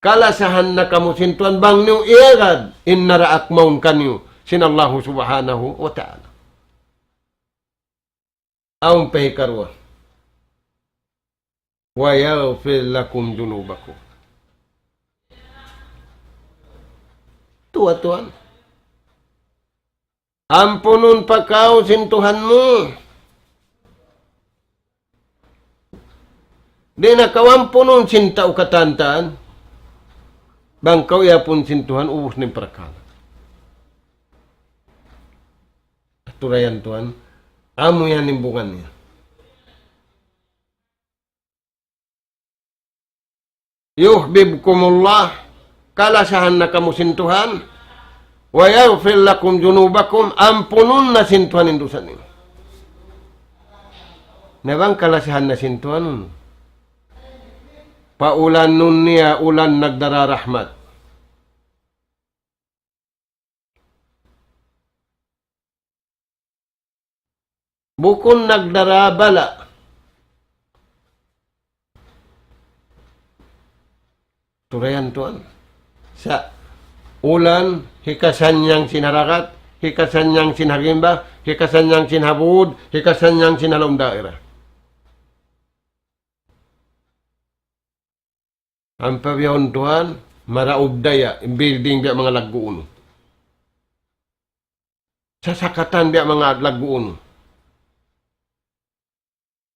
Speaker 2: Kalasahan na kamusintuan bang niyo iagad in naraak maun kanyo sinallahu subhanahu wa ta'ala. Aung pahikarwa. Wa yaghfir lakum dunubakum. Tuan. Ampunon pagkao sintuhan mo. Di na kawampunon sinta o katantaan. Bangkaw yapon sintuhan ubos ng prakala. Turayan tuan. Amo yan imbungan niya. Yuhbibkumullah. Kalasahan na kamusintuhan. Wa yaghfir lakum junubakum. Ampunon na sintuhan indusan niyo. Nabang kalasahan na sintuhan nun. Paulan nun niya ulan nagdararahmat. Bukon nagdarabala. Turayan tuan. Sa ulan, hikasan niyang sinarakat, hikasan niyang sinhagimba, hikasan niyang sinhabud, hikasan niyang sinalom daerah. Ang pabiyahon tuan, maraub daya, building dia mga laguun. Sasakatan dia mga laguun.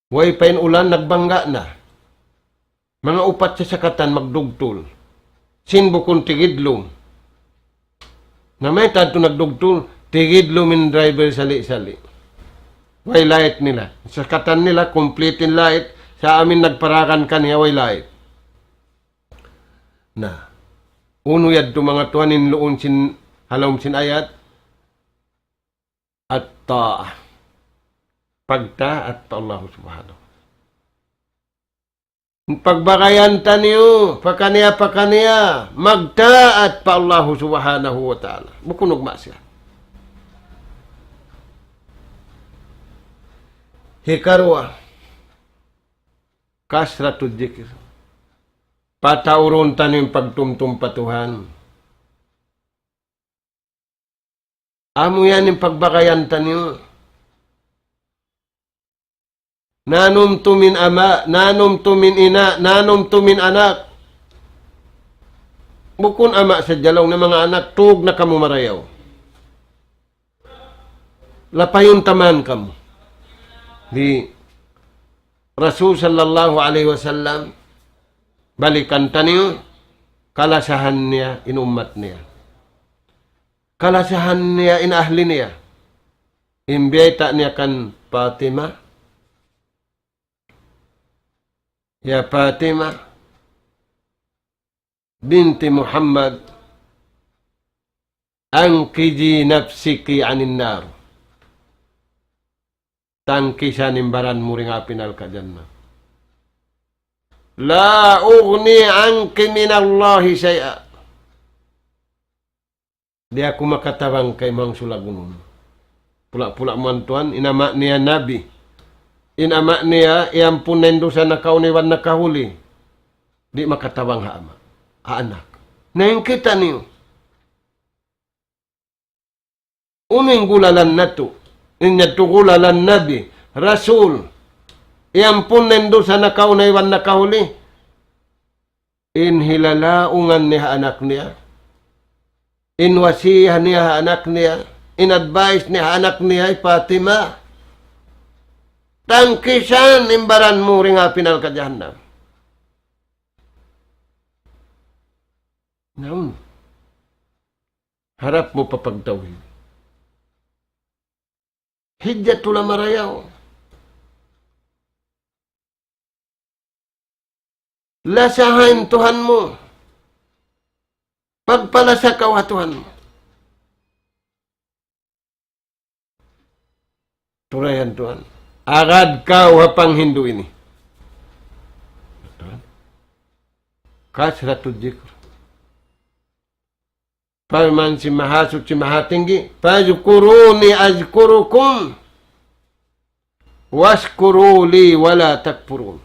Speaker 2: Way pain ulan, nagbangga na. Mga upat sa sakatan magdugtol. Sinbukon tigidlong. Na may tanto nagdugtol, tigidlong min driver sali-sali. Way light nila. Sakatan nila, complete in light. Sa amin nagparakan kaniya, way light. Na, uno yad to mga tuhanin loon sin halom sin ayat at ta'ah. Pagtaat pa Allah subhanahu. Pagbakayan taniyo, pakaniya, magtaat pa Allah subhanahu wa ta'ala. Bukunog masya. Hikarwa, kasratud dzikir. Patauron taniyo pagtumtum patuhan. Amo yan yung pagbakayan taniyo. Nanom tumin ama, nanom tumin ina, nanom tumin anak. Bukon ama sa jalong ng mga anak, tug na kamu marayaw. Lapayon taman kamu. Di Rasul sallallahu alaihi wasallam, balikan taniyo, kalasahan niya, inumat niya. Kalasahan niya, inahli niya. Imbiyata niya kan Fatima. Ya Fatimah binti Muhammad angkiji nafsiki anin nar. Tangkisan imbaran muring apinal kajannah. La ugni anki minallahi syai'a. Dia aku makatawang kay mang sulagunun. Pula-pula mantuan inama niya nabi. Inama niya, iampun na dosa na kauniwan na kahuli. Di makatawang haama. Anak. Nayang kita niyo. Uning gulalan na to. Inyat gulalan nabi. Rasul. Iampun na dosa na kauniwan na kahuli. Inhilalaungan niya anak niya. Inwasihan niya anak niya. Inadvise niya anak niya ay Fatima. Tangkisan imbaran mo ring apinal ka jahannam. Naun. Harap mo papagtawin. Hidya tula marayaw. Lasahan Tuhan mo. Pagpalasa ka Tuhan mo. Turayan Tuhan. Agad ka wapang Hindu ini. Kasratud dzikr. Paman si mahasuk si mahatinggi. Fazkuruni azkurukum. Waskuru li wala takfurun.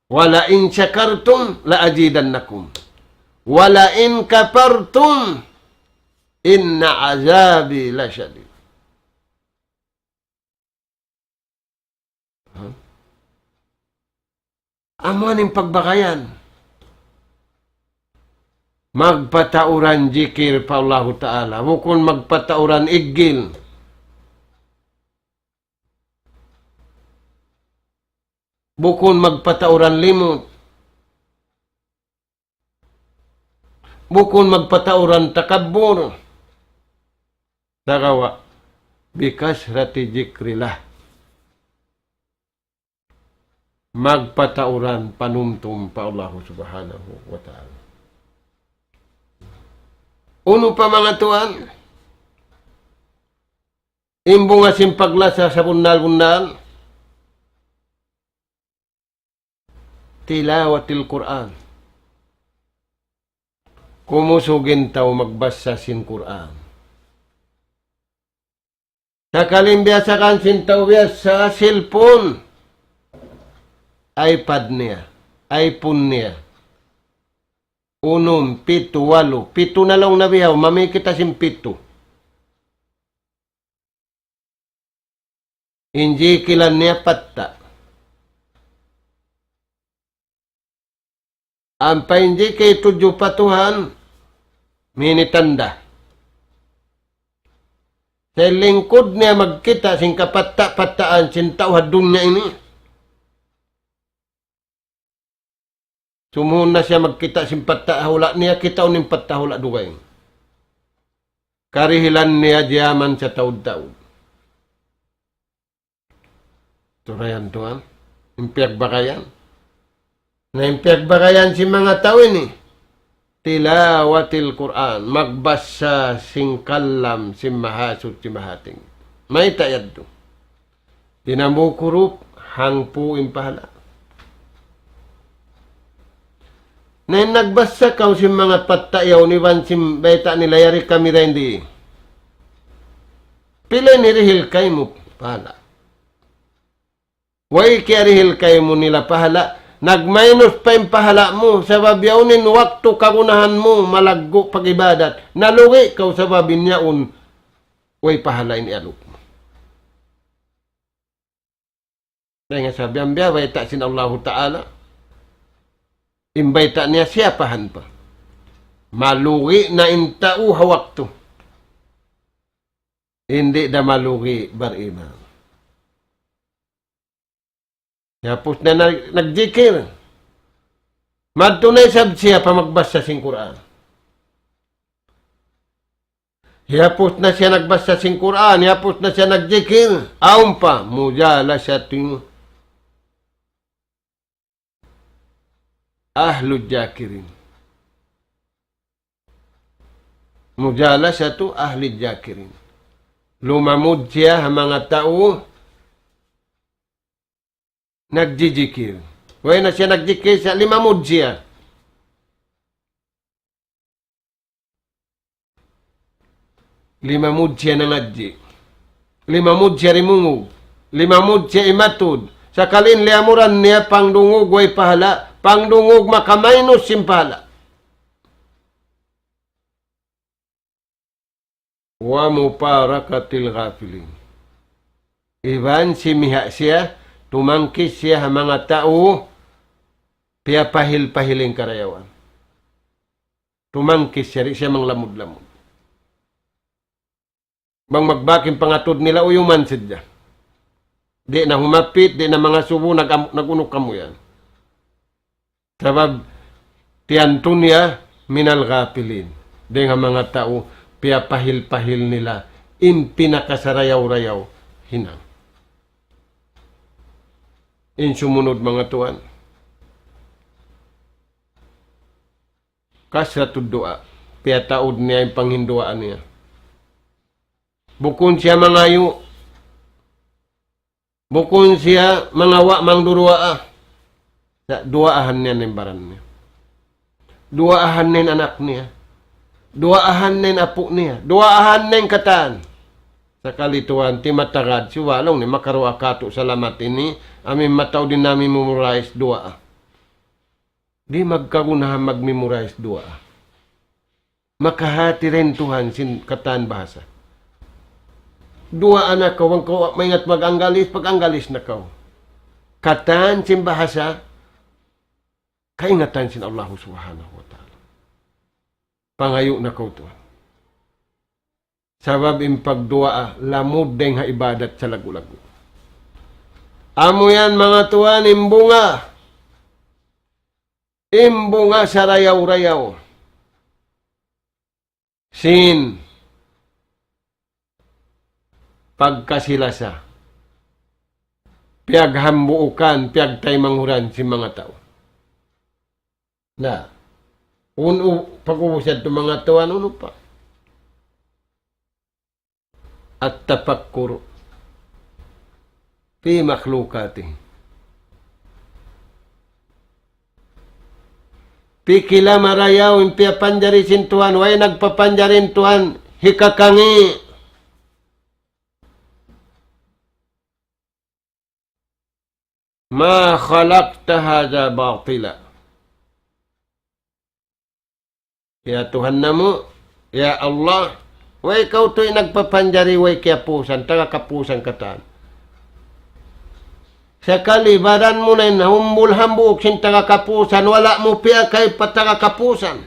Speaker 2: Wala in syakartum la azidannakum. Wala in kafartum inna azabi lasyadid. Amo ning pagbakayan. Magpatauran jikir pa Allah Ta'ala. Bukon magpatauran igil. Bukon magpatauran limot. Bukon magpatauran takabur. Nagawa. Bikasrati jikrillah. Magpatauran panumtum pa Allah Subhanahu wa Ta'ala. Uno pa mga tuan. Imbong asim paglasa sa bundal-bundal. Tilawatil Quran. Kumusugin tao magbasa sin Quran. Sakaling biasa kan sin tao biasa cellphone. iPad niya. iPhone niya. 1, 7, 8. 7 na lang nabihaw. Mami kita sin 7. Inji kilan niya patta. Ang painji kay tujuh patuhan, minitanda. Sa lingkod niya magkita sing kapatta-pattaan sin tauhad dunya ini. Sumuhon na siya magkita sin patahula niya, kita uning patahula dugay. Karihilan niya diyaman sa taud-taud. Turayan tuan, impiag bakayan. Naimpiag bakayan si mga tao ini. Tilawatil Quran. Magbasa sing kalam si mahasud si mahating. May tayad to. Dinamukurup hangpu impahala. Na nagbasa kaw si mga patayaw ni Vansim baita nila yari kami rin di. Pila nirihil kay mo pahala. Way kaya rihil kay mo nila pahala. Nag-minus pa yung pahala mo. Sa babiyaunin, waktu kagunahan mo, malaggo pag-ibadat. Nalugi ka sa babinyaon, way pahala ini alok mo. Dahil nga sabi, ang biya, bayta sin Allah Ta'ala. Imbayta niya siyapahan pa. Malugi na intao hawak to. Hindi na malugi bar-iman. Yapos na nagjikir. Madtunay sab siya pa magbasa sing Quran. Yapos na siya nagbasa sing Quran. Yapos na siya nagjikir. Aum pa. Mujala siya ting ahlul jakirin. Mujala siya to ahlul jakirin. Lumamud siya ang mga tao nagjijikir. Way na siya nagjikir sa limamud siya. Limamud siya nangadji. Limamud siya rimungog. Limamud siya imatud. Sa kalin liamuran niya pangdungog way pahala. Pangdungog makamaynos simpahala. Wa muparakatil ghafilin. Iban si miha siya. Tumangkis siya ang mga tao, piyapahil-pahiling karayawan. Tumangkis siya mang lamod-lamod. Bang magbaking pangatod nila, uyuman sidya. Di na humapit, di na mga subo, nagunok kamo yan. Sabab, tiyantun niya, minal gapilin. Di nga mga tao, piyapahil-pahil nila, impinakasarayaw-rayaw, hinang. In sumunod mga tuan. Kasratud doa. Piyataod niya yung panghinduaan niya. Bukon siya mangayo. Bukon siya mangawa mangdurua. Duaahan niya ng baran niya. Duaahan niya anak niya. Duaahan niya apo niya. Duaahan niya katan. Sa kalituan, ti matagad, si walong ni makaruwa kato salamat ini, amin mataw din namin memorize dua. Di magkagunahan mag-memorize dua. Makahati rin Tuhan sin katan bahasa. Dua anak ko, maingat mag-anggalis, pag-anggalis na ko. Katan sin bahasa, kaingatan sin Allah subhanahu wa ta'ala. Pangayo na ko to. Sabab im pagdua, lamod deng ha ibadat sa lagu-lagu. Amo yan mga tuwan, imbunga. Imbunga sa rayaw-rayaw. Sin pagkasilasa. Piaghambuukan, piagtaymanghuran si mga tao. Na, pag-ubusad ito mga tuwan, ano pa? At tapakkur fi makhlukati. Pikila marayaw, impia panjari sin Tuhan, way nagpapanjarin Tuhan, hikakangi. Ma khalaqta hadha batila. Ya Tuhan namo, ya Allah, way kau to'y nagpapanjari, way kiapusan, taga kapusan katan. Sa kalibaran mo na nahumbul hambuk sin taga kapusan, wala mo piya kay pataga kapusan.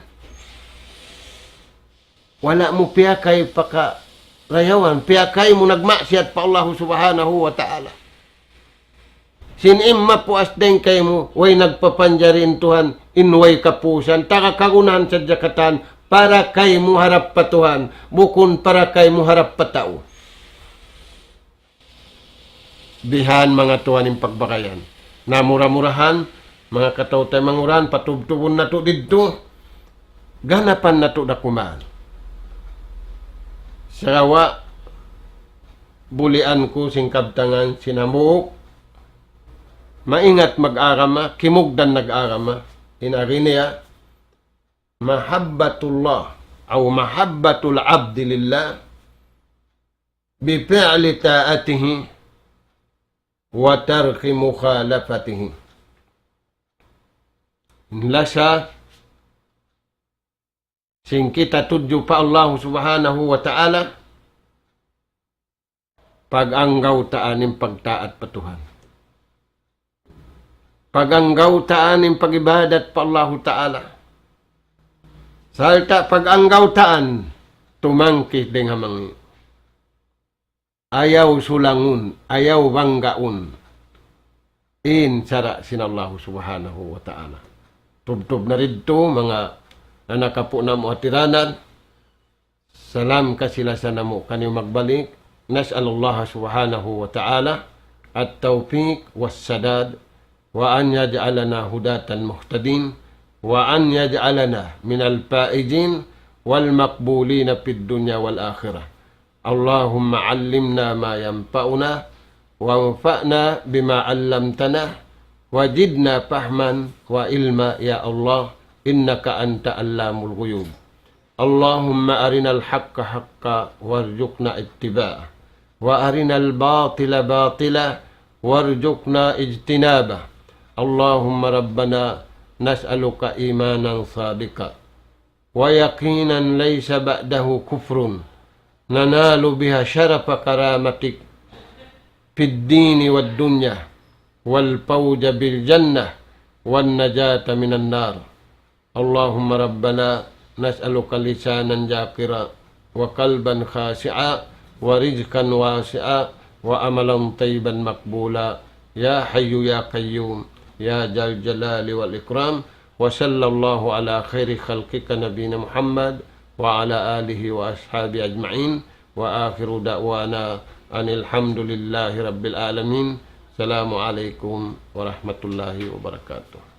Speaker 2: Wala mo piya kay paka rayawan, piya kay mo nagmaksiyat pa Allah subhanahu wa ta'ala. Sin imma po asdeng kay mo, way nagpapanjarin Tuhan, inway kapusan, taga kagunahan sa jakatan, para kay mo harap pa Tuhan, bukon para kay mo harap pa tao. Bihan mga Tuhan yung pagbakayan. Namura-murahan, mga kataw tayo manguran, patubtubon na to dito, ganapan na to dakumaan. Sarawa, bulian ko singkabtangan sinamuk, maingat mag-arama, kimugdan nag-arama, inari niya, mahabbatullah, o mahabbatul abdi lillah, bifi'li ta'atihi, wa tarki mukhalafatihi. Lasa, sing kita tudyo pa Allah subhanahu wa ta'ala, pag-anggaw taanin pagtaat pa Tuhan. Pag-anggaw taanin pag-ibadat pa Allah ta'ala. Salta pag-anggaw taan, tumangkih deng hamang ayaw sulangun, ayaw banggaun. In sara sinallahu subhanahu wa ta'ala. Tub-tub na rito, mga nanakapo na mo atiranan. Salam kasila sa namo kanyo magbalik. Nas'alullah subhanahu wa ta'ala at-tawfiq was-sadad wa an yaj'alana hudatan muhtadin wa an yaj'alana minal faizin wal maqbulina fid dunya wal akhirah. Allahumma 'allimna ma yanfa'una wanfa'na bima 'allamtana wajidna fahman wa ilma ya Allah innaka anta allamul ghuyub. Allahumma arinal haqqa haqqa warzuqna ittiba'ah wa arinal batila batila warzuqna ijtinabah. Allahumma rabbana nas'aluka imanan sadiqa wa yaqinan laysa ba'dahu kufrun nanalu biha syarafa karamatik fid dini wad dunya wal fawja bil jannah wan najata minan nar. Allahumma rabbana nas'aluka lisanan zakira wa qalban khashi'a wa rizqan wasi'a wa amalan tayyiban maqbula ya hayyu ya qayyum ya jal jalali wal ikram. Wa sallallahu ala khairi khalqika nabina Muhammad wa ala alihi wa ashabi ajma'in wa akhiru da'wana anil hamdulillahi rabbil alamin. Assalamu alaikum warahmatullahi wabarakatuh.